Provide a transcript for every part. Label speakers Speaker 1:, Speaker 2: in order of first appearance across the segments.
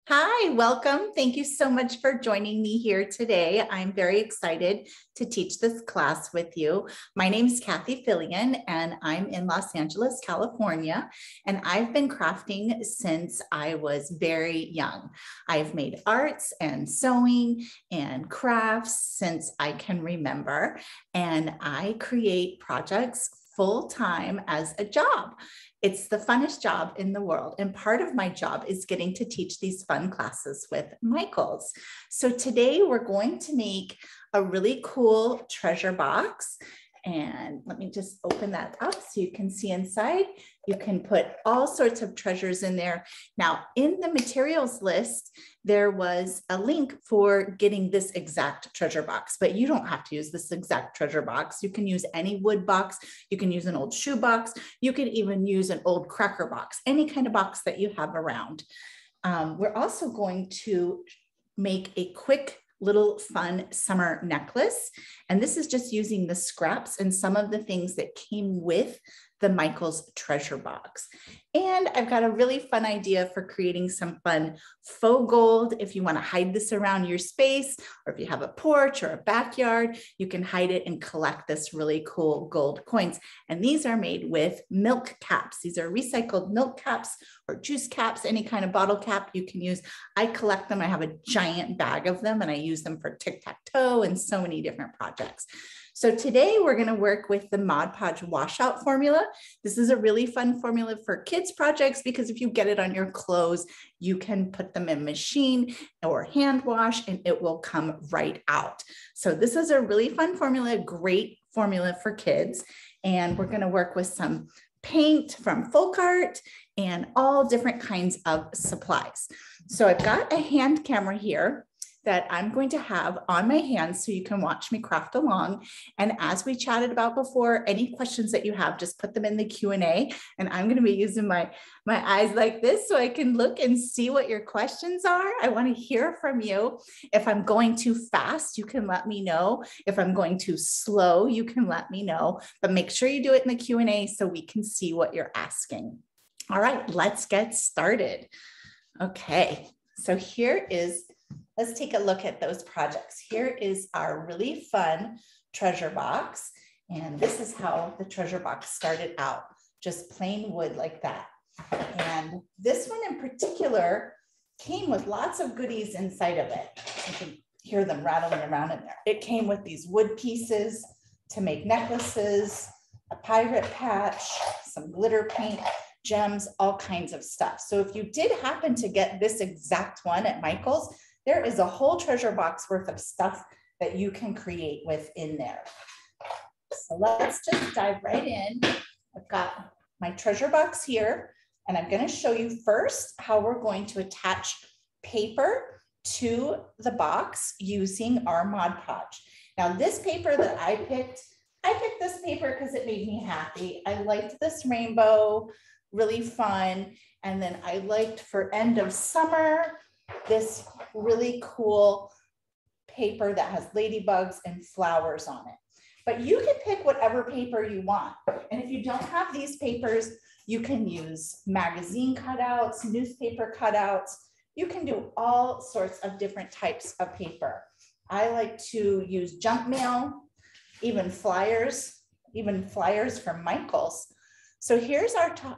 Speaker 1: Hi, welcome. Thank you so much for joining me here today. I'm very excited to teach this class with you. My name is Kathy Fillion, and I'm in Los Angeles, California, and I've been crafting since I was very young. I've made arts and sewing and crafts since I can remember, and I create projects full-time as a job. It's the funnest job in the world. And part of my job is getting to teach these fun classes with Michaels. So today we're going to make a really cool treasure box. And let me just open that up so you can see inside. You can put all sorts of treasures in there. Now, in the materials list, there was a link for getting this exact treasure box, but you don't have to use this exact treasure box. You can use any wood box. You can use an old shoe box. You can even use an old cracker box, any kind of box that you have around. We're also going to make a quick little fun summer necklace. And this is just using the scraps and some of the things that came with the Michaels treasure box. And I've got a really fun idea for creating some fun faux gold. If you want to hide this around your space, or if you have a porch or a backyard, you can hide it and collect this really cool gold coins. And these are made with milk caps. These are recycled milk caps or juice caps, any kind of bottle cap you can use. I collect them. I have a giant bag of them and I use them for tic-tac-toe and so many different projects. So today we're going to work with the Mod Podge washout formula. This is a really fun formula for kids projects because if you get it on your clothes, you can put them in machine or hand wash and it will come right out. So this is a really fun formula, great formula for kids. And we're going to work with some paint from FolkArt and all different kinds of supplies. So I've got a hand camera here that I'm going to have on my hands so you can watch me craft along. And as we chatted about before, any questions that you have, just put them in the Q&A. And I'm going to be using my eyes like this so I can look and see what your questions are. I want to hear from you. If I'm going too fast, you can let me know. If I'm going too slow, you can let me know. But make sure you do it in the Q&A so we can see what you're asking. All right, let's get started. Okay, so let's take a look at those projects. Here is our really fun treasure box. And this is how the treasure box started out, just plain wood like that. And this one in particular came with lots of goodies inside of it. You can hear them rattling around in there. It came with these wood pieces to make necklaces, a pirate patch, some glitter paint, gems, all kinds of stuff. So if you did happen to get this exact one at Michael's, there is a whole treasure box worth of stuff that you can create within there. So let's just dive right in. I've got my treasure box here, and I'm going to show you first how we're going to attach paper to the box using our Mod Podge. Now, this paper that I picked this paper because it made me happy. I liked this rainbow, really fun. And then I liked for end of summer, this really cool paper that has ladybugs and flowers on it. But you can pick whatever paper you want. And if you don't have these papers, you can use magazine cutouts, newspaper cutouts. You can do all sorts of different types of paper. I like to use junk mail, even flyers from Michael's. So here's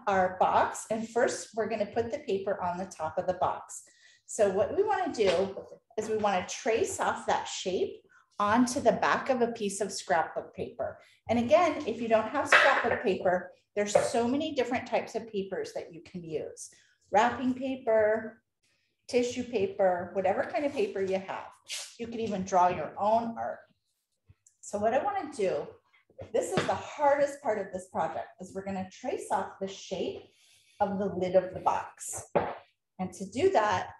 Speaker 1: our box. And first we're going to put the paper on the top of the box. So what we want to do is we want to trace off that shape onto the back of a piece of scrapbook paper. And again, if you don't have scrapbook paper, there's so many different types of papers that you can use. Wrapping paper, tissue paper, whatever kind of paper you have. You can even draw your own art. So what I want to do, this is the hardest part of this project, is we're going to trace off the shape of the lid of the box. And to do that,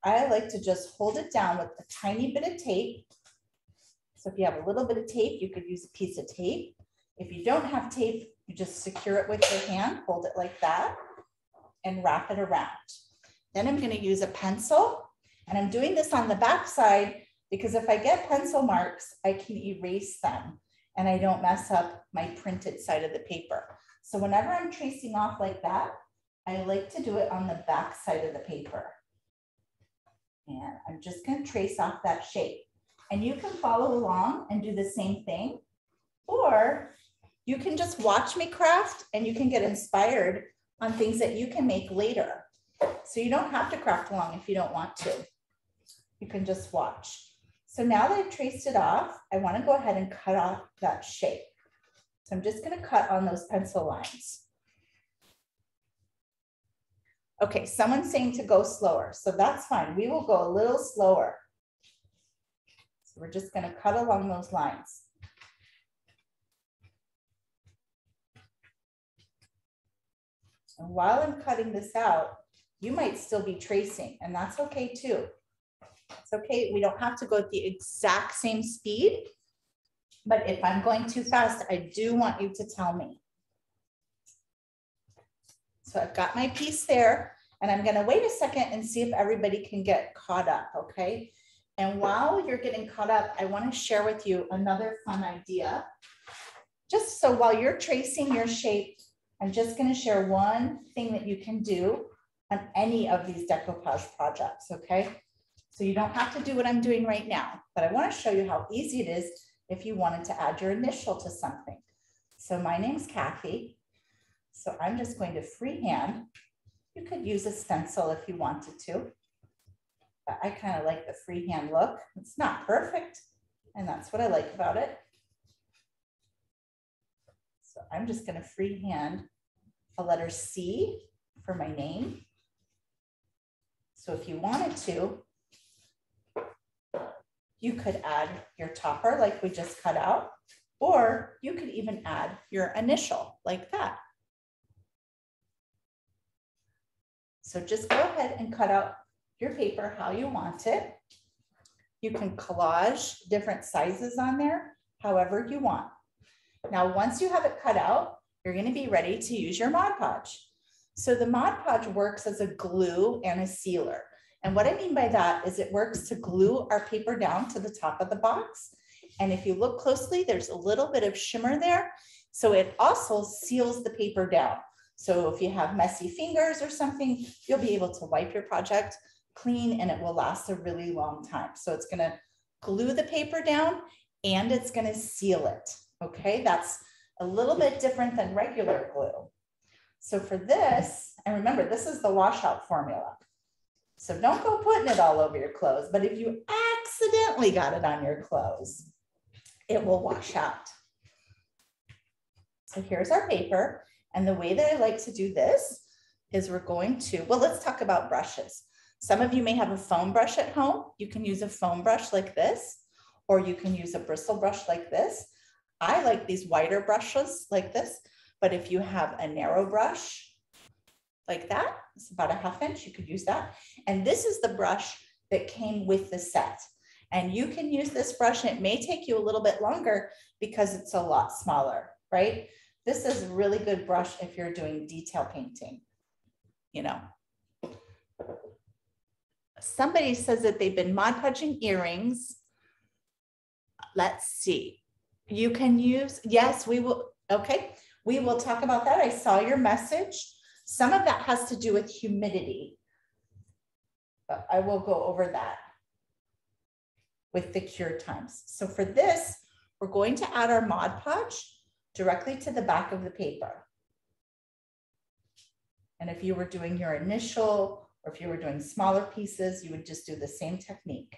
Speaker 1: I like to just hold it down with a tiny bit of tape. So if you have a little bit of tape, you could use a piece of tape. If you don't have tape, you just secure it with your hand, hold it like that, and wrap it around. Then I'm going to use a pencil, and I'm doing this on the back side because if I get pencil marks, I can erase them and I don't mess up my printed side of the paper. So whenever I'm tracing off like that, I like to do it on the back side of the paper. And I'm just going to trace off that shape. And you can follow along and do the same thing, or you can just watch me craft and you can get inspired on things that you can make later. So you don't have to craft along if you don't want to. You can just watch. So now that I've traced it off, I want to go ahead and cut off that shape. So I'm just going to cut on those pencil lines. Okay, someone's saying to go slower, so that's fine. We will go a little slower. So we're just going to cut along those lines. And while I'm cutting this out, you might still be tracing, and that's okay too. It's okay, we don't have to go at the exact same speed, but if I'm going too fast, I do want you to tell me. So I've got my piece there, and I'm going to wait a second and see if everybody can get caught up, okay? And while you're getting caught up, I want to share with you another fun idea. Just so while you're tracing your shape, I'm just going to share one thing that you can do on any of these decoupage projects, okay? So you don't have to do what I'm doing right now, but I want to show you how easy it is if you wanted to add your initial to something. So my name's Kathy. So I'm just going to freehand. You could use a stencil if you wanted to, but I kind of like the freehand look. It's not perfect, and that's what I like about it. So I'm just going to freehand a letter C for my name. So if you wanted to, you could add your topper like we just cut out, or you could even add your initial like that. So just go ahead and cut out your paper how you want it. You can collage different sizes on there, however you want. Now, once you have it cut out, you're going to be ready to use your Mod Podge. So the Mod Podge works as a glue and a sealer. And what I mean by that is it works to glue our paper down to the top of the box. And if you look closely, there's a little bit of shimmer there. So it also seals the paper down. So if you have messy fingers or something, you'll be able to wipe your project clean and it will last a really long time. So it's going to glue the paper down and it's going to seal it. Okay, that's a little bit different than regular glue. So for this, and remember, this is the washout formula. So don't go putting it all over your clothes, but if you accidentally got it on your clothes, it will wash out. So here's our paper. And the way that I like to do this is we're going to, well, let's talk about brushes. Some of you may have a foam brush at home. You can use a foam brush like this, or you can use a bristle brush like this. I like these wider brushes like this, but if you have a narrow brush like that, it's about a ½ inch, you could use that. And this is the brush that came with the set. And you can use this brush and it may take you a little bit longer because it's a lot smaller, right? This is a really good brush if you're doing detail painting, you know. Somebody says that they've been Mod Podging earrings. Let's see. You can use, yes, we will, okay. We will talk about that. I saw your message. Some of that has to do with humidity, but I will go over that with the cure times. So for this, we're going to add our Mod Podge directly to the back of the paper. And if you were doing your initial, or if you were doing smaller pieces, you would just do the same technique.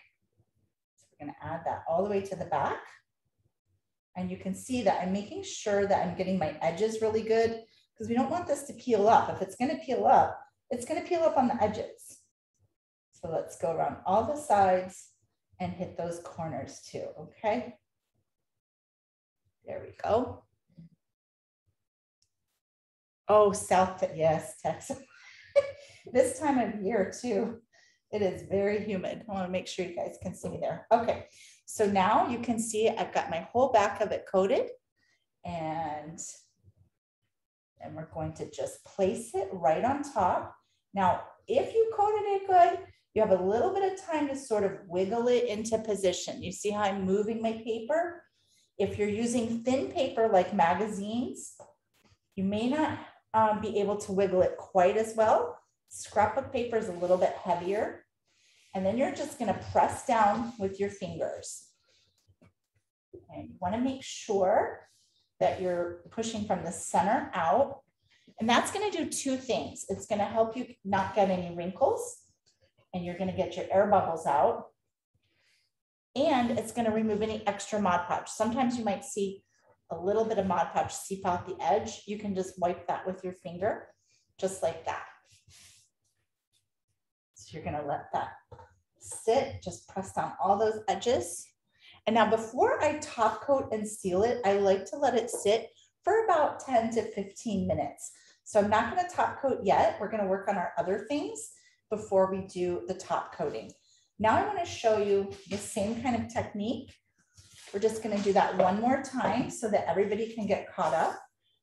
Speaker 1: So we're going to add that all the way to the back. And you can see that I'm making sure that I'm getting my edges really good because we don't want this to peel up. If it's going to peel up, it's going to peel up on the edges. So let's go around all the sides and hit those corners too, okay? There we go. Oh, yes, Texas. This time of year too, it is very humid. I want to make sure you guys can see me there. Okay, so now you can see I've got my whole back of it coated, and we're going to just place it right on top. Now, if you coated it good, you have a little bit of time to sort of wiggle it into position. You see how I'm moving my paper? If you're using thin paper like magazines, you may not be able to wiggle it quite as well. Scrapbook paper is a little bit heavier. And then you're just going to press down with your fingers. And you want to make sure that you're pushing from the center out. And that's going to do two things. It's going to help you not get any wrinkles, and you're going to get your air bubbles out. And it's going to remove any extra Mod Podge. Sometimes you might see a little bit of Mod Podge seep out the edge. You can just wipe that with your finger, just like that. So you're going to let that sit, just press down all those edges. And now before I top coat and seal it, I like to let it sit for about 10 to 15 minutes. So I'm not going to top coat yet. We're going to work on our other things before we do the top coating. Now I want to show you the same kind of technique. We're just going to do that one more time so that everybody can get caught up.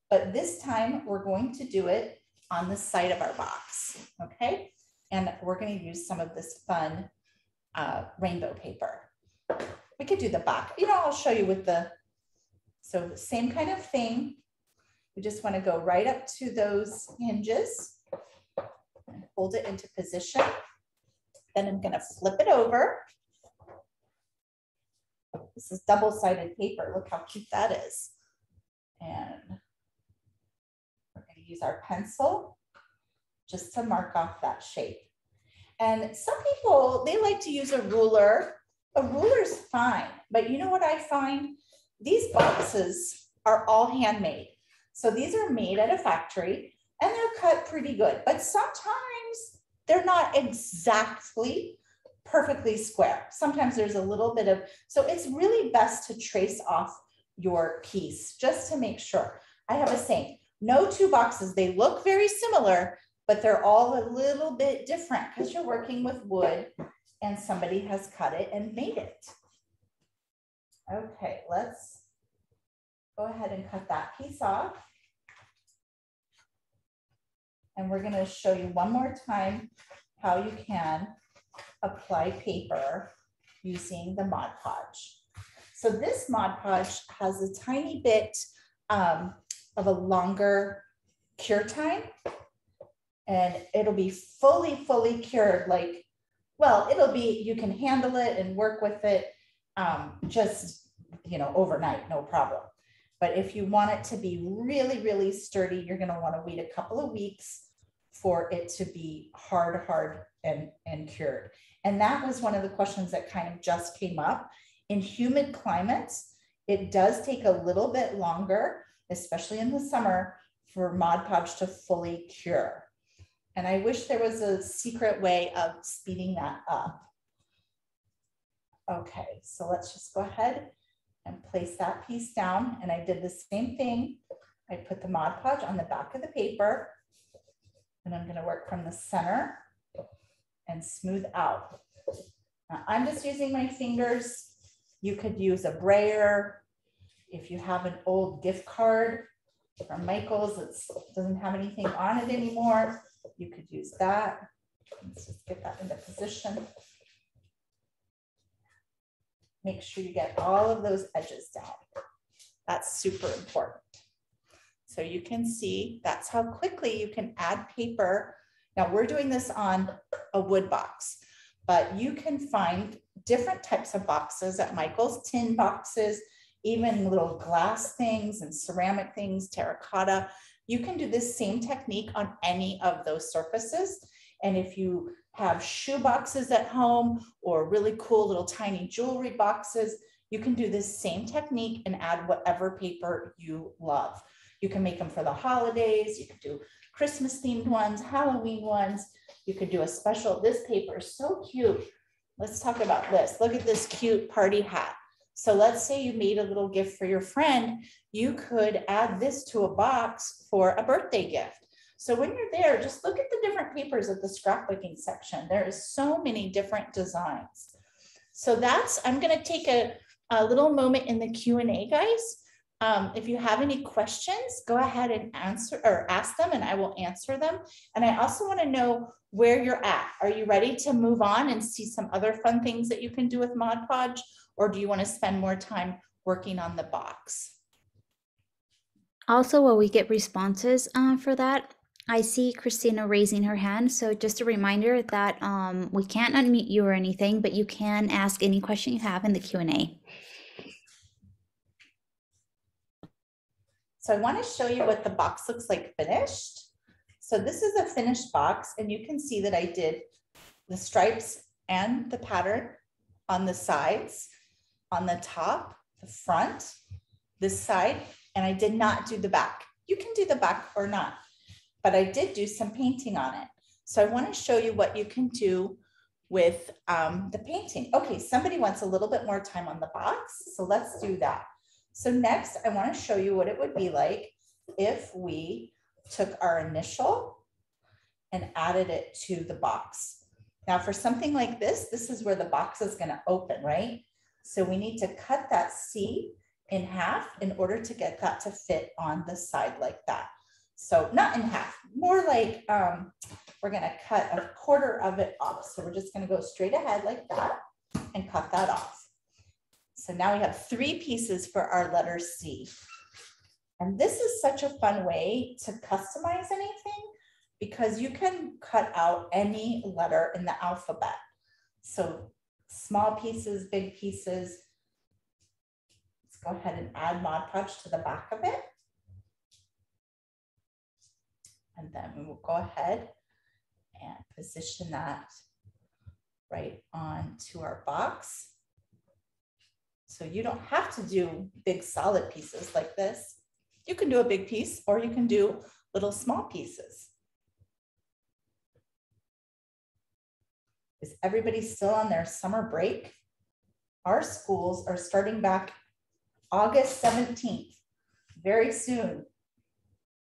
Speaker 1: But this time we're going to do it on the side of our box, okay? And we're going to use some of this fun rainbow paper. We could do the back. You know, I'll show you with the, so same kind of thing. We just want to go right up to those hinges and hold it into position. Then I'm going to flip it over. This is double-sided paper. Look how cute that is. And we're going to use our pencil just to mark off that shape. And some people, they like to use a ruler. A ruler's fine, but you know what I find? These boxes are all handmade. So these are made at a factory and they're cut pretty good, but sometimes they're not exactly perfectly square. Sometimes there's a little bit of, so it's really best to trace off your piece just to make sure. I have a saying, no two boxes, they look very similar, but they're all a little bit different because you're working with wood and somebody has cut it and made it. Okay, let's go ahead and cut that piece off. And we're going to show you one more time how you can apply paper using the Mod Podge. So this Mod Podge has a tiny bit of a longer cure time, and it'll be fully cured. Like, well, it'll be, you can handle it and work with it just, you know, overnight, no problem. But if you want it to be really sturdy, you're going to want to wait a couple of weeks for it to be hard and cured. And that was one of the questions that kind of just came up. In humid climates, it does take a little bit longer, especially in the summer, for Mod Podge to fully cure. And I wish there was a secret way of speeding that up. Okay, so let's just go ahead and place that piece down. And I did the same thing. I put the Mod Podge on the back of the paper, and I'm going to work from the center and smooth out. Now, I'm just using my fingers. You could use a brayer. If you have an old gift card from Michael's that doesn't have anything on it anymore, you could use that. Let's just get that into position. Make sure you get all of those edges down. That's super important. So you can see that's how quickly you can add paper. Now we're doing this on a wood box, but you can find different types of boxes at Michael's, tin boxes, even little glass things and ceramic things, terracotta. You can do this same technique on any of those surfaces. And if you have shoe boxes at home or really cool little tiny jewelry boxes, you can do this same technique and add whatever paper you love. You can make them for the holidays. You could do Christmas themed ones, Halloween ones. You could do a special, this paper is so cute. Let's talk about this. Look at this cute party hat. So let's say you made a little gift for your friend. You could add this to a box for a birthday gift. So when you're there, just look at the different papers at the scrapbooking section. There is so many different designs. So that's, I'm going to take a little moment in the Q&A, guys. If you have any questions, go ahead and answer or ask them and I will answer them. And I also want to know where you're at. Are you ready to move on and see some other fun things that you can do with Mod Podge? Or do you want to spend more time working on the box?
Speaker 2: Also, while we get responses for that, I see Christina raising her hand, so just a reminder that we can't unmute you or anything, but you can ask any question you have in the Q&A.
Speaker 1: So I want to show you what the box looks like finished. So this is a finished box, and you can see that I did the stripes and the pattern on the sides, on the top, the front, this side, and I did not do the back. You can do the back or not, but I did do some painting on it. So I want to show you what you can do with the painting. Okay, somebody wants a little bit more time on the box, so let's do that. So next, I want to show you what it would be like if we took our initial and added it to the box. Now for something like this, this is where the box is going to open, right? So we need to cut that C in half in order to get that to fit on the side like that. So not in half, more like we're going to cut a quarter of it off. So we're just going to go straight ahead like that and cut that off. So now we have 3 pieces for our letter C. And this is such a fun way to customize anything because you can cut out any letter in the alphabet. So small pieces, big pieces. Let's go ahead and add Mod Podge to the back of it. And then we will go ahead and position that right onto our box. So you don't have to do big solid pieces like this. You can do a big piece or you can do little small pieces. Is everybody still on their summer break? Our schools are starting back August 17th, very soon.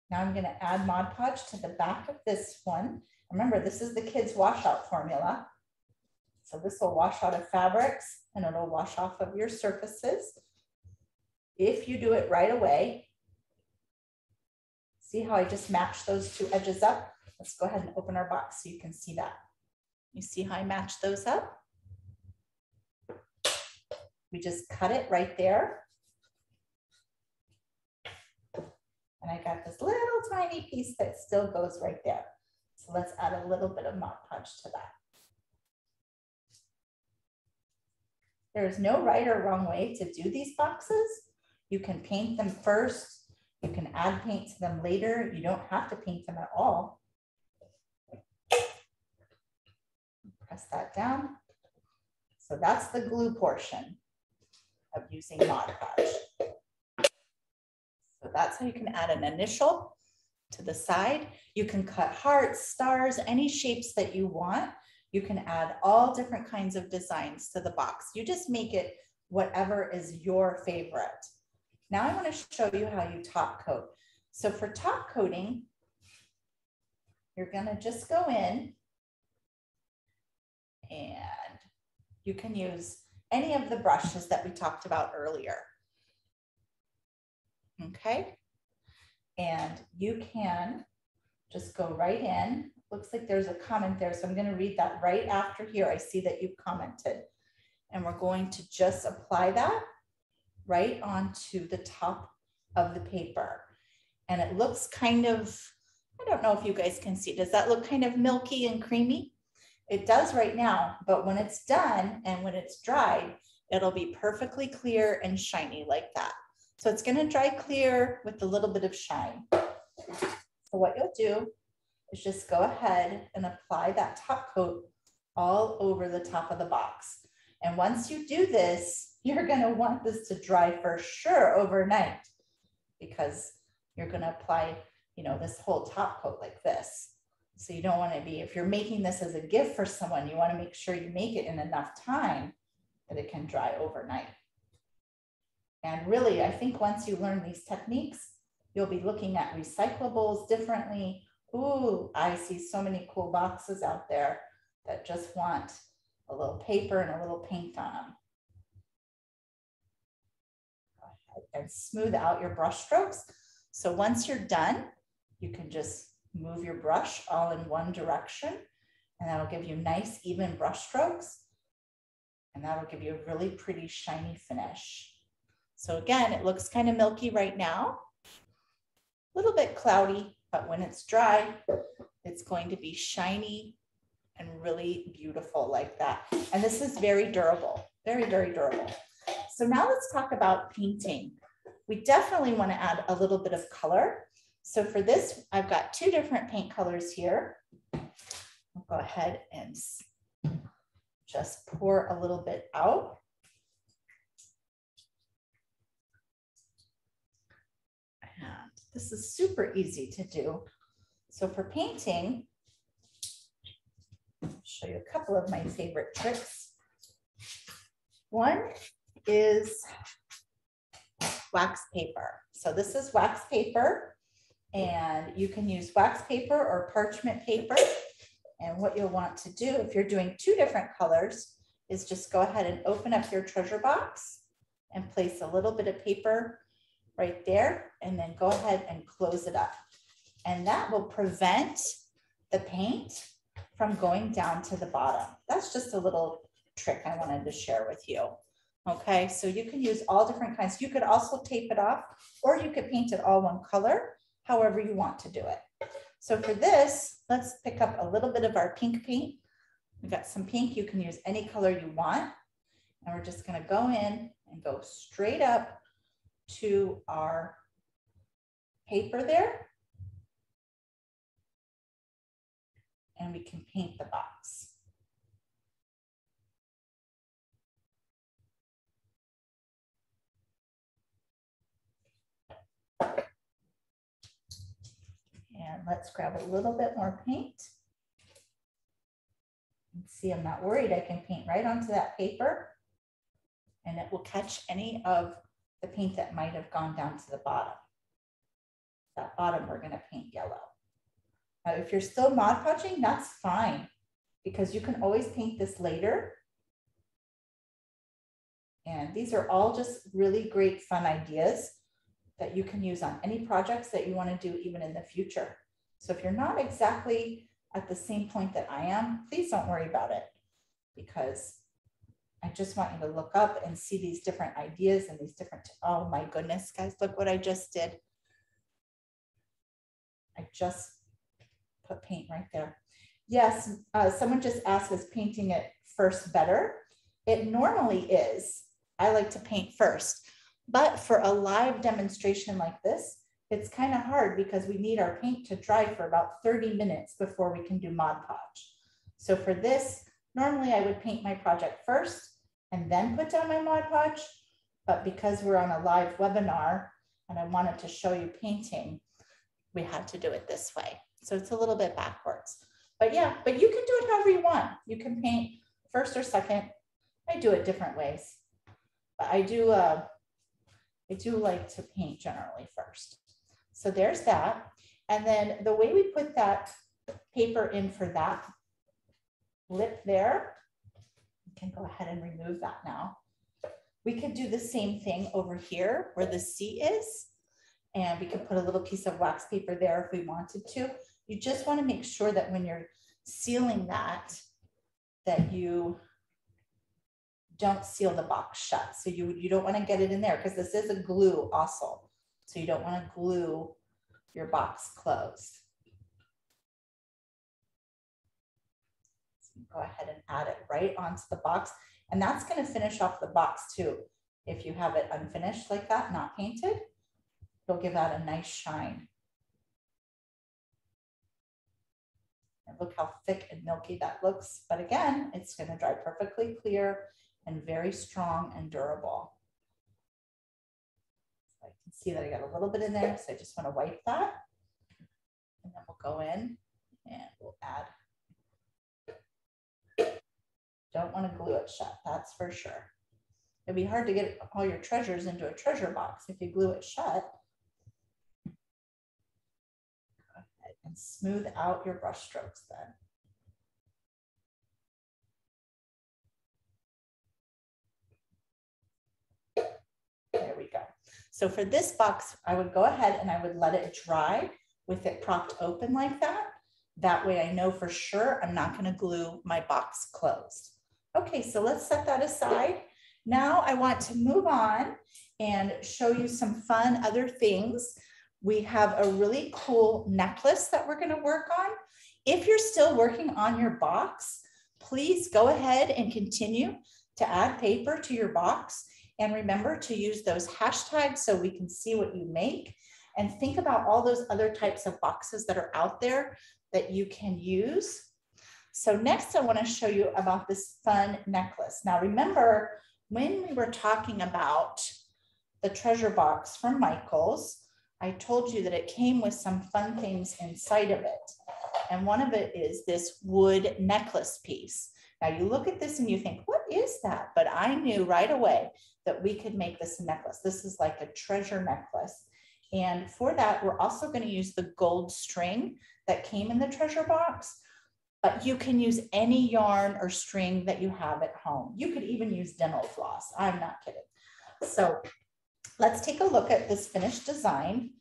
Speaker 1: Now I'm going to add Mod Podge to the back of this one. Remember, this is the kids' washout formula. So this will wash out of fabrics and it'll wash off of your surfaces. If you do it right away, see how I just matched those 2 edges up? Let's go ahead and open our box so you can see that. You see how I matched those up? We just cut it right there. And I got this little tiny piece that still goes right there. So let's add a little bit of Mod Podge to that. There is no right or wrong way to do these boxes. You can paint them first. You can add paint to them later. You don't have to paint them at all. Press that down. So that's the glue portion of using Mod Podge. So that's how you can add an initial to the side. You can cut hearts, stars, any shapes that you want. You can add all different kinds of designs to the box. You just make it whatever is your favorite. Now I want to show you how you top coat. So for top coating, you're going to just go in and you can use any of the brushes that we talked about earlier. Okay, and you can just go right in. Looks like there's a comment there, so I'm going to read that right after here. I see that you commented, and we're going to just apply that right onto the top of the paper. And it looks kind of, I don't know if you guys can see, does that look kind of milky and creamy? It does right now, but when it's done and when it's dried, it'll be perfectly clear and shiny like that. So it's going to dry clear with a little bit of shine. So what you'll do is just go ahead and apply that top coat all over the top of the box. And once you do this, you're going to want this to dry for sure overnight because you're going to apply, you know, this whole top coat like this. So you don't want to be, if you're making this as a gift for someone, you want to make sure you make it in enough time that it can dry overnight. And really, I think once you learn these techniques, you'll be looking at recyclables differently. Ooh, I see so many cool boxes out there that just want a little paper and a little paint on them. Go ahead and smooth out your brush strokes. So once you're done, you can just move your brush all in one direction, and that'll give you nice, even brush strokes. And that'll give you a really pretty, shiny finish. So again, it looks kind of milky right now, a little bit cloudy but when it's dry, it's going to be shiny and really beautiful like that. And this is very durable, very, very durable. So now let's talk about painting. We definitely want to add a little bit of color. So for this, I've got two different paint colors here. I'll go ahead and just pour a little bit out. And this is super easy to do. So for painting, I'll show you a couple of my favorite tricks. One is wax paper. So this is wax paper, and you can use wax paper or parchment paper. And what you'll want to do if you're doing two different colors is just go ahead and open up your treasure box and place a little bit of paper right there, and then go ahead and close it up. And that will prevent the paint from going down to the bottom. That's just a little trick I wanted to share with you. Okay, so you can use all different kinds. You could also tape it off, or you could paint it all one color, however you want to do it. So for this, let's pick up a little bit of our pink paint. We've got some pink. You can use any color you want. And we're just going to go in and go straight up to our paper there. And we can paint the box. And let's grab a little bit more paint. See, I'm not worried. I can paint right onto that paper, and it will catch any of the paint that might have gone down to the bottom. That bottom, we're going to paint yellow. Now, if you're still Mod Podging, that's fine, because you can always paint this later. And these are all just really great fun ideas that you can use on any projects that you want to do even in the future. So if you're not exactly at the same point that I am, please don't worry about it, because I just want you to look up and see these different ideas and these different, oh my goodness, guys, look what I just did. I just put paint right there. Yes, someone just asked, is painting it first better? It normally is. I like to paint first, but for a live demonstration like this, it's kind of hard because we need our paint to dry for about 30 minutes before we can do Mod Podge. So for this, normally I would paint my project first and then put down my Mod Podge, but because we're on a live webinar and I wanted to show you painting, we had to do it this way. So it's a little bit backwards, but yeah, but you can do it however you want. You can paint first or second. I do it different ways, but I do like to paint generally first. So there's that. And then the way we put that paper in for that lip there, we can go ahead and remove that now. We could do the same thing over here where the C is, and we could put a little piece of wax paper there if we wanted to. You just want to make sure that when you're sealing that, that you don't seal the box shut. So you don't want to get it in there because this is a glue also. So you don't want to glue your box closed. So go ahead and add it right onto the box. And that's going to finish off the box too. If you have it unfinished like that, not painted, it'll give that a nice shine. And look how thick and milky that looks. But again, it's going to dry perfectly clear and very strong and durable. I can see that I got a little bit in there, so I just want to wipe that. And then we'll go in and we'll add. Don't want to glue it shut, that's for sure. It'd be hard to get all your treasures into a treasure box if you glue it shut. Go ahead and smooth out your brush strokes then. There we go. So for this box, I would go ahead and I would let it dry with it propped open like that. That way I know for sure I'm not going to glue my box closed. Okay, so let's set that aside. Now I want to move on and show you some fun other things we have a really cool necklace that we're going to work on. If you're still working on your box, please go ahead and continue to add paper to your box. And remember to use those hashtags so we can see what you make. And think about all those other types of boxes that are out there that you can use. So next I want to show you about this fun necklace. Now remember when we were talking about the treasure box from Michaels, I told you that it came with some fun things inside of it. And one of it is this wood necklace piece. Now you look at this and you think, what is that? But I knew right away that we could make this a necklace. This is like a treasure necklace. And for that, we're also going to use the gold string that came in the treasure box. But you can use any yarn or string that you have at home. You could even use dental floss. I'm not kidding. So let's take a look at this finished design.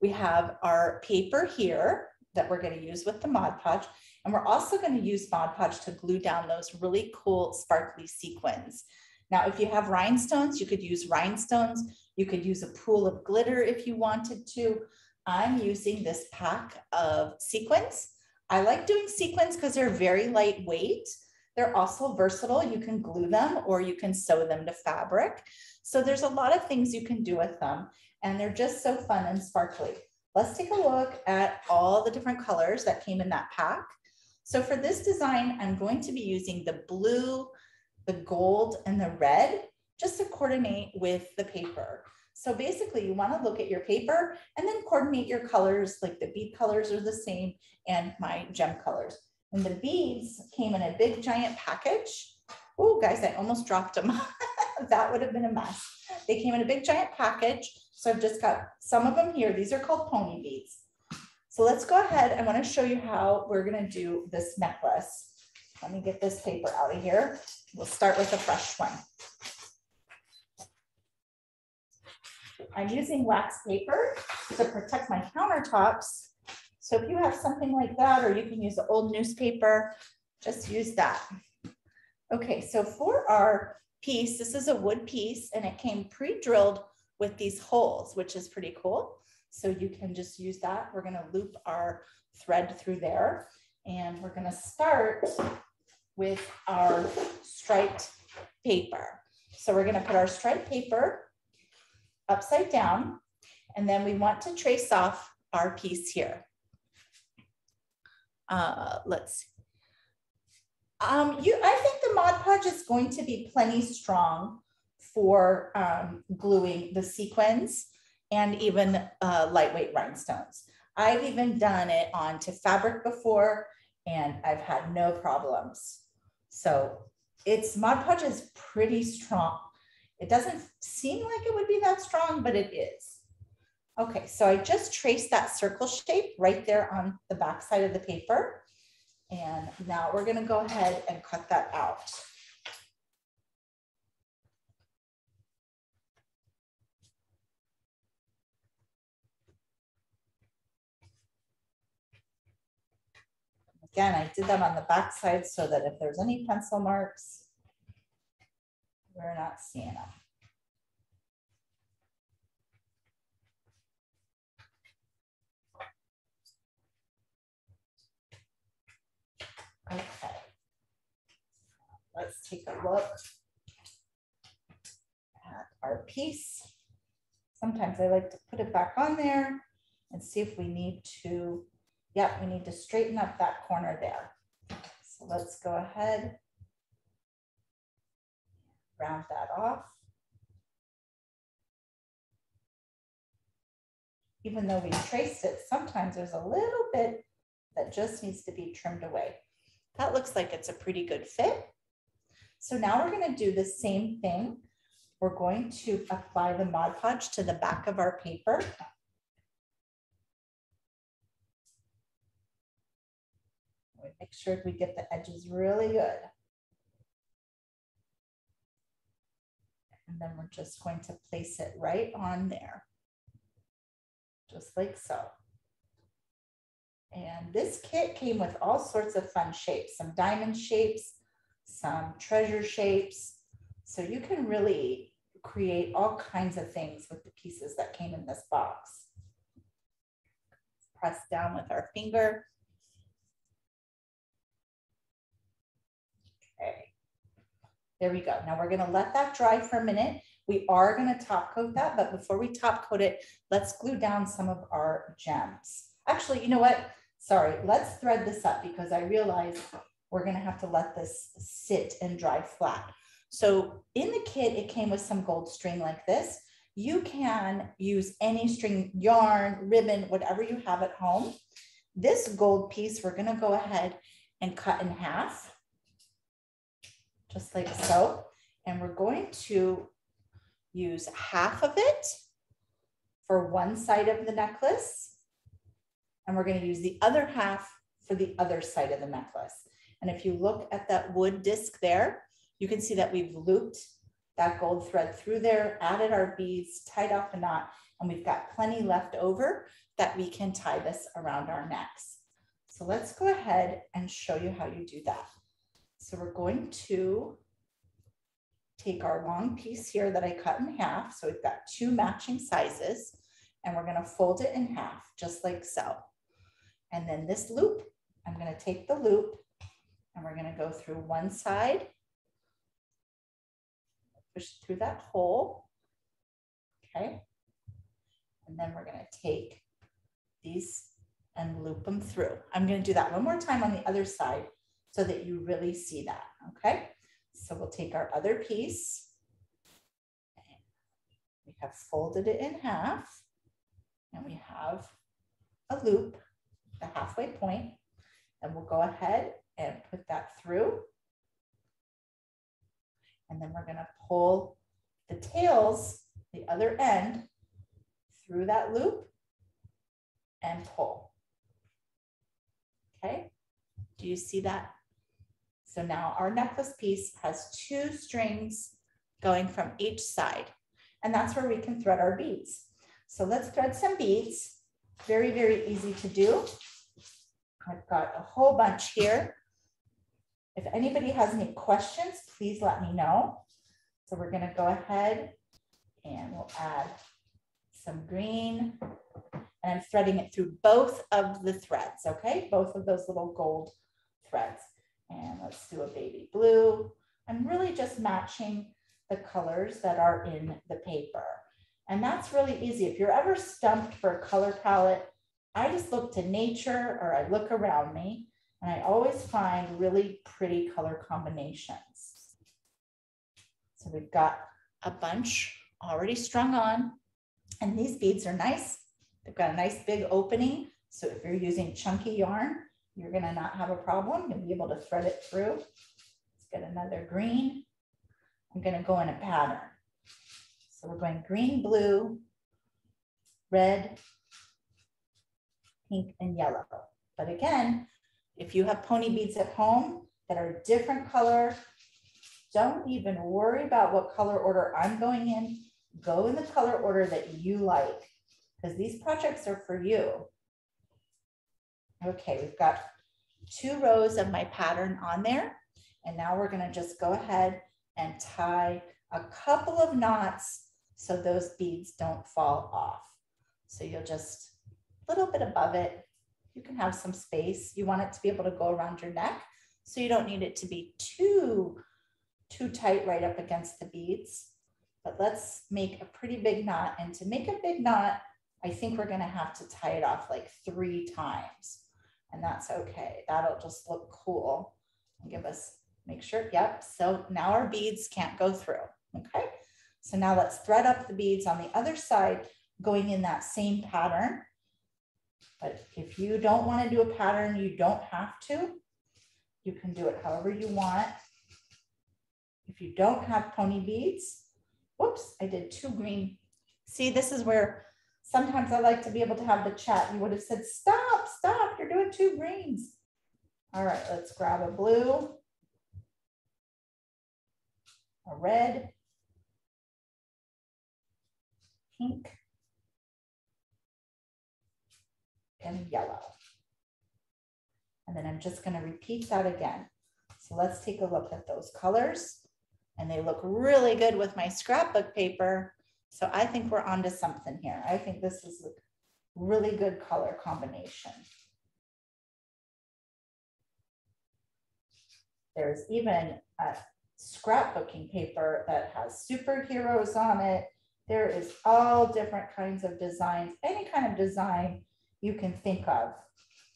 Speaker 1: We have our paper here that we're going to use with the Mod Podge. And we're also going to use Mod Podge to glue down those really cool sparkly sequins. Now, if you have rhinestones, you could use rhinestones. You could use a pool of glitter if you wanted to. I'm using this pack of sequins. I like doing sequins because they're very lightweight. They're also versatile. You can glue them or you can sew them to fabric. So there's a lot of things you can do with them, and they're just so fun and sparkly. Let's take a look at all the different colors that came in that pack. So for this design, I'm going to be using the blue, the gold, and the red just to coordinate with the paper. So basically you want to look at your paper and then coordinate your colors, like the bead colors are the same and my gem colors. And the beads came in a big giant package. Oh guys, I almost dropped them. That would have been a mess. They came in a big giant package. So I've just got some of them here. These are called pony beads. So let's go ahead. I want to show you how we're going to do this necklace. Let me get this paper out of here. We'll start with a fresh one. I'm using wax paper to protect my countertops. So if you have something like that, or you can use the old newspaper, just use that. Okay, so for our piece, this is a wood piece and it came pre-drilled with these holes, which is pretty cool. So you can just use that. We're gonna loop our thread through there and we're gonna start with our striped paper. So we're gonna put our striped paper upside down, and then we want to trace off our piece here. Let's see. I think the Mod Podge is going to be plenty strong for gluing the sequins and even lightweight rhinestones. I've even done it onto fabric before and I've had no problems. So Mod Podge is pretty strong. It doesn't seem like it would be that strong, but it is. Okay, so I just traced that circle shape right there on the back side of the paper. And now we're going to go ahead and cut that out. Again, I did that on the back side so that if there's any pencil marks, we're not seeing them. Okay, let's take a look at our piece. Sometimes I like to put it back on there and see if we need to, yep, we need to straighten up that corner there. So let's go ahead, round that off. Even though we traced it, sometimes there's a little bit that just needs to be trimmed away. That looks like it's a pretty good fit. So now we're going to do the same thing. We're going to apply the Mod Podge to the back of our paper. Make sure we get the edges really good. And then we're just going to place it right on there, just like so. And this kit came with all sorts of fun shapes, some diamond shapes, some treasure shapes. So you can really create all kinds of things with the pieces that came in this box. press down with our finger. Okay, there we go. Now we're gonna let that dry for a minute. We are gonna top coat that, but before we top coat it, let's glue down some of our gems. Actually, you know what? Sorry, let's thread this up because I realize we're gonna have to let this sit and dry flat. So in the kit, it came with some gold string like this. You can use any string, yarn, ribbon, whatever you have at home. This gold piece, we're gonna go ahead and cut in half, just like so. And we're going to use half of it for one side of the necklace. And we're going to use the other half for the other side of the necklace. And if you look at that wood disc there, you can see that we've looped that gold thread through there, added our beads, tied off a knot, and we've got plenty left over that we can tie this around our necks. So let's go ahead and show you how you do that. So we're going to take our long piece here that I cut in half. So we've got two matching sizes, and we're going to fold it in half, just like so. And then this loop, I'm going to take the loop and we're going to go through one side, push through that hole. Okay. And then we're going to take these and loop them through. I'm going to do that one more time on the other side so that you really see that. Okay. So we'll take our other piece. We have folded it in half and we have a loop, the halfway point, and we'll go ahead and put that through. And then we're going to pull the tails, the other end, through that loop and pull. Okay, do you see that? So now our necklace piece has two strings going from each side, and that's where we can thread our beads. So let's thread some beads. Very, very easy to do. I've got a whole bunch here. If anybody has any questions, please let me know. So we're going to go ahead and we'll add some green, and I'm threading it through both of the threads, okay? Both of those little gold threads. And let's do a baby blue. I'm really just matching the colors that are in the paper. And that's really easy. If you're ever stumped for a color palette, I just look to nature or I look around me, and I always find really pretty color combinations. So we've got a bunch already strung on, and these beads are nice. They've got a nice big opening. So if you're using chunky yarn, you're gonna not have a problem. You'll be able to thread it through. Let's get another green. I'm gonna go in a pattern. So we're going green, blue, red, pink, and yellow. But again, if you have pony beads at home that are different color, don't even worry about what color order I'm going in. Go in the color order that you like, because these projects are for you. Okay, we've got 2 rows of my pattern on there. And now we're gonna just go ahead and tie a couple of knots so those beads don't fall off. So you'll just a little bit above it. You can have some space. You want it to be able to go around your neck, so you don't need it to be too tight right up against the beads. But let's make a pretty big knot. And to make a big knot, I think we're gonna have to tie it off like 3 times. And that's okay. That'll just look cool and give us, make sure, yep. So now our beads can't go through, okay? So now let's thread up the beads on the other side, going in that same pattern. But if you don't want to do a pattern, you don't have to. You can do it however you want. If you don't have pony beads, whoops, I did 2 green. See, this is where sometimes I like to be able to have the chat. You would have said, stop, stop, you're doing 2 greens. All right, let's grab a blue, a red, pink, and yellow. And then I'm just going to repeat that again. So let's take a look at those colors. And they look really good with my scrapbook paper. So I think we're onto something here. I think this is really good color combination. There's even a scrapbooking paper that has superheroes on it. There is all different kinds of designs, any kind of design you can think of.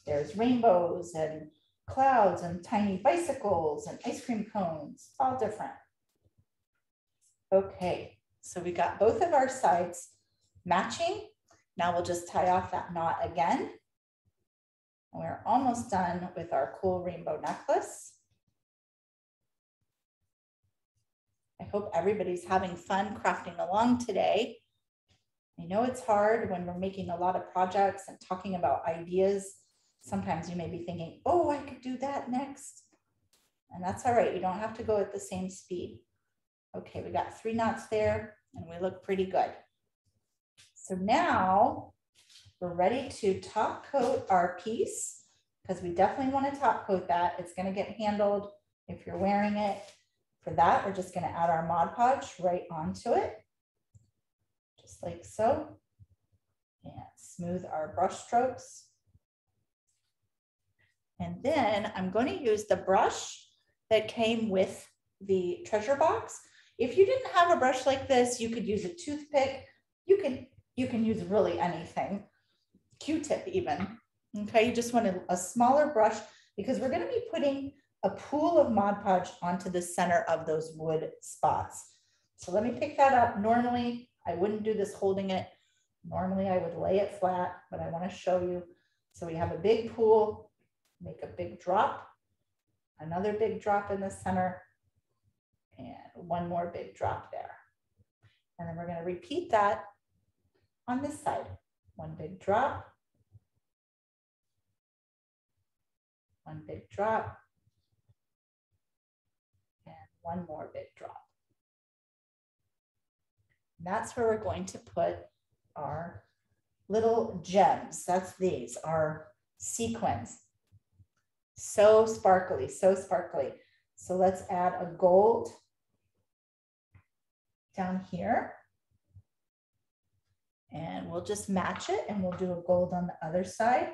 Speaker 1: There's rainbows and clouds and tiny bicycles and ice cream cones, all different. Okay, so we got both of our sides matching. Now we'll just tie off that knot again. And we're almost done with our cool rainbow necklace. I hope everybody's having fun crafting along today. I know it's hard when we're making a lot of projects and talking about ideas. Sometimes you may be thinking, oh, I could do that next. And that's all right. You don't have to go at the same speed. Okay, we got 3 knots there and we look pretty good. So now we're ready to top coat our piece because we definitely want to top coat that. It's going to get handled if you're wearing it. For that, we're just going to add our Mod Podge right onto it, just like so, and smooth our brush strokes. And then I'm going to use the brush that came with the treasure box. If you didn't have a brush like this, you could use a toothpick. You can use really anything, Q-tip even. Okay, you just want a smaller brush because we're going to be putting a pool of Mod Podge onto the center of those wood spots. So let me pick that up. Normally, I wouldn't do this holding it. Normally, I would lay it flat, but I want to show you. So we have a big pool, make a big drop, another big drop in the center, and one more big drop there. And then we're going to repeat that on this side. One big drop, one big drop, and one more big drop. And that's where we're going to put our little gems. That's these, our sequins. So sparkly, so sparkly. So let's add a gold down here. And we'll just match it and we'll do a gold on the other side.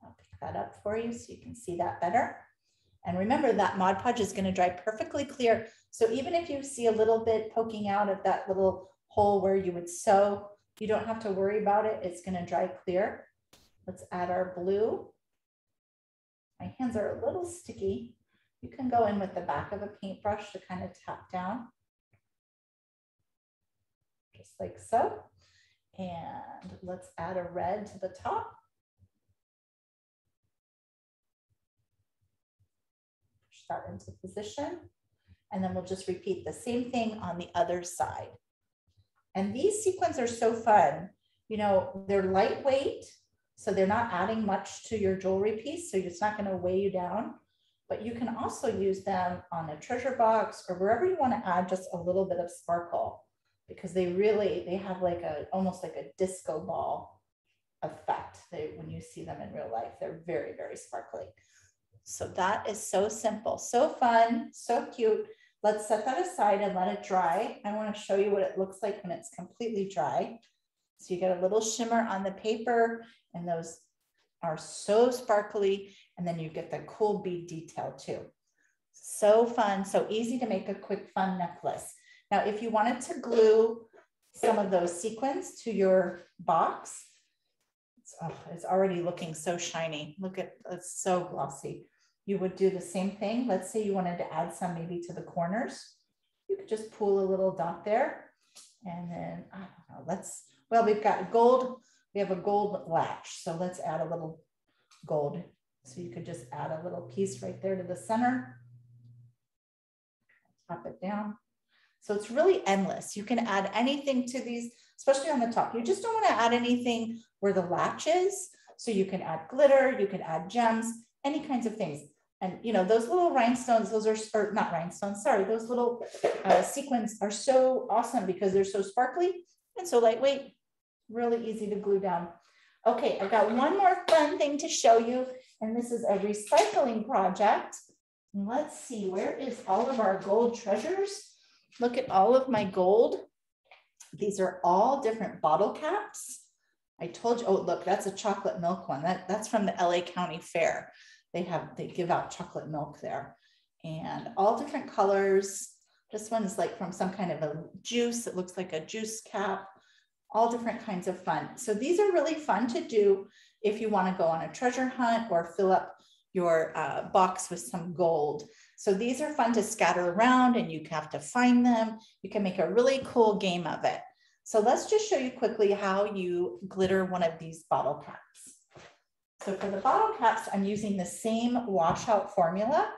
Speaker 1: I'll pick that up for you so you can see that better. And remember that Mod Podge is going to dry perfectly clear. So even if you see a little bit poking out of that little hole where you would sew, you don't have to worry about it. It's going to dry clear. Let's add our blue. My hands are a little sticky. You can go in with the back of a paintbrush to kind of tap down. Just like so. And let's add a red to the top. Push that into position. And then we'll just repeat the same thing on the other side. And these sequins are so fun. You know, they're lightweight, so they're not adding much to your jewelry piece, so it's not going to weigh you down. But you can also use them on a treasure box or wherever you want to add just a little bit of sparkle, because they have like almost like a disco ball effect. When you see them in real life, they're very, very sparkly. So that is so simple, so fun, so cute. Let's set that aside and let it dry. I want to show you what it looks like when it's completely dry. So you get a little shimmer on the paper and those are so sparkly. And then you get the cool bead detail too. So fun, so easy to make a quick fun necklace. Now, if you wanted to glue some of those sequins to your box, it's already looking so shiny. Look at, it's so glossy. You would do the same thing. Let's say you wanted to add some maybe to the corners. You could just pull a little dot there. And then, I don't know, well, we've got gold. We have a gold latch. So let's add a little gold. So you could just add a little piece right there to the center. Tap it down. So it's really endless. You can add anything to these, especially on the top. You just don't want to add anything where the latch is. So you can add glitter, you can add gems, any kinds of things. And you know, those little rhinestones, those are, or not rhinestones, sorry, those little sequins are so awesome because they're so sparkly and so lightweight, really easy to glue down. Okay, I've got one more fun thing to show you, and this is a recycling project. Let's see, where is all of our gold treasures? Look at all of my gold. These are all different bottle caps. I told you, oh, look, that's a chocolate milk one. That's from the LA County Fair. They give out chocolate milk there, and all different colors. This one is like from some kind of a juice. It looks like a juice cap, all different kinds of fun. So these are really fun to do if you want to go on a treasure hunt or fill up your box with some gold. So these are fun to scatter around, and you have to find them. You can make a really cool game of it. So let's just show you quickly how you glitter one of these bottle caps. So for the bottle caps, I'm using the same washout formula.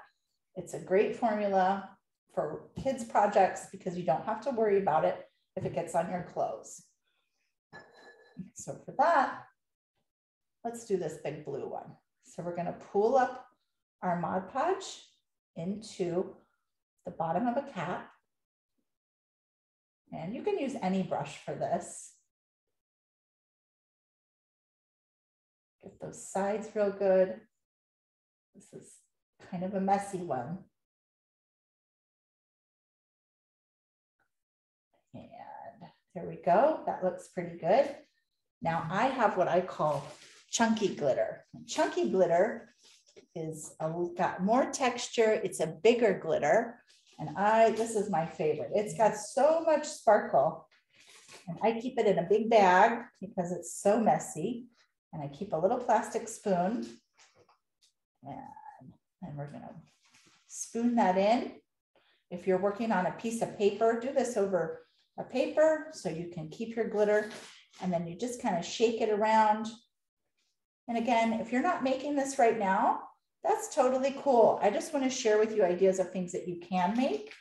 Speaker 1: It's a great formula for kids' projects because you don't have to worry about it if it gets on your clothes. So for that, let's do this big blue one. So we're going to pull up our Mod Podge into the bottom of a cap. And you can use any brush for this. Get those sides real good. This is kind of a messy one. And there we go. That looks pretty good. Now I have what I call chunky glitter. Chunky glitter is got more texture. It's a bigger glitter. And this is my favorite. It's got so much sparkle. And I keep it in a big bag because it's so messy. And I keep a little plastic spoon. And we're gonna spoon that in. If you're working on a piece of paper, do this over a paper so you can keep your glitter. And then you just kind of shake it around. And again, if you're not making this right now, that's totally cool. I just want to share with you ideas of things that you can make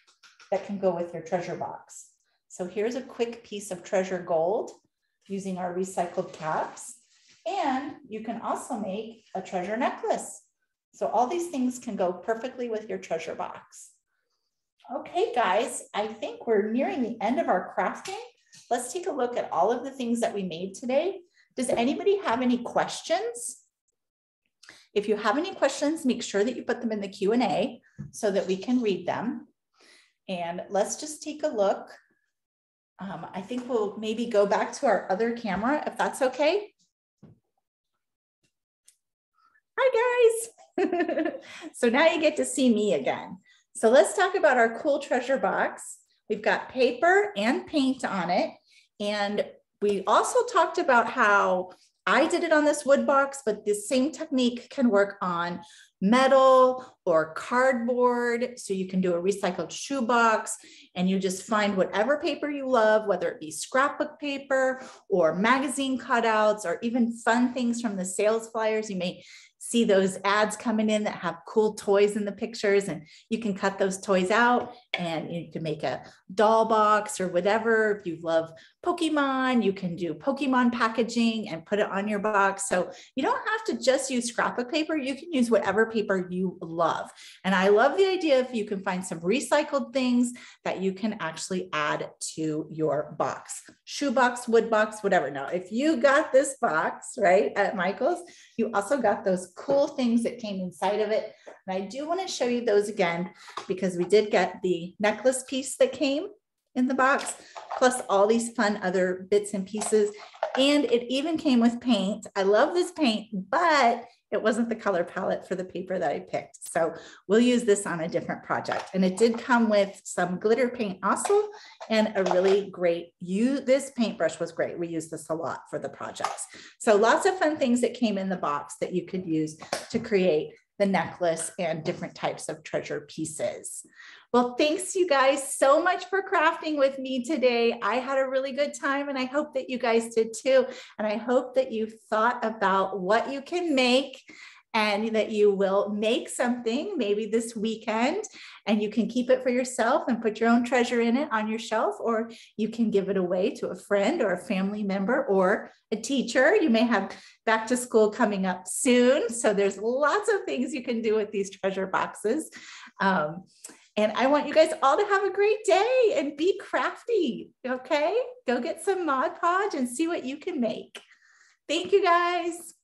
Speaker 1: that can go with your treasure box. So here's a quick piece of treasure gold using our recycled caps. And you can also make a treasure necklace. So all these things can go perfectly with your treasure box. Okay, guys, I think we're nearing the end of our crafting. Let's take a look at all of the things that we made today. Does anybody have any questions? If you have any questions, make sure that you put them in the Q&A so that we can read them. And let's just take a look. I think we'll maybe go back to our other camera if that's okay. Hi, guys. So now you get to see me again. So let's talk about our cool treasure box. We've got paper and paint on it. And we also talked about how I did it on this wood box, but the same technique can work on metal or cardboard. So you can do a recycled shoebox and you just find whatever paper you love, whether it be scrapbook paper or magazine cutouts or even fun things from the sales flyers. You may see those ads coming in that have cool toys in the pictures, and you can cut those toys out and you can make a doll box or whatever. If you love Pokemon, you can do Pokemon packaging and put it on your box. So you don't have to just use scrapbook paper. You can use whatever paper you love. And I love the idea if you can find some recycled things that you can actually add to your box, shoebox, wood box, whatever. Now, if you got this box, right, at Michael's, you also got those cool things that came inside of it. And I do want to show you those again, because we did get the necklace piece that came in the box, plus all these fun other bits and pieces. And it even came with paint. I love this paint, but it wasn't the color palette for the paper that I picked. So we'll use this on a different project. And it did come with some glitter paint also, and a really great, this paintbrush was great. We used this a lot for the projects. So lots of fun things that came in the box that you could use to create the necklace and different types of treasure pieces. Well, thanks you guys so much for crafting with me today. I had a really good time and I hope that you guys did too. And I hope that you thought about what you can make and that you will make something maybe this weekend and you can keep it for yourself and put your own treasure in it on your shelf, or you can give it away to a friend or a family member or a teacher. You may have back to school coming up soon. So there's lots of things you can do with these treasure boxes. And I want you guys all to have a great day and be crafty, okay? Go get some Mod Podge and see what you can make. Thank you guys.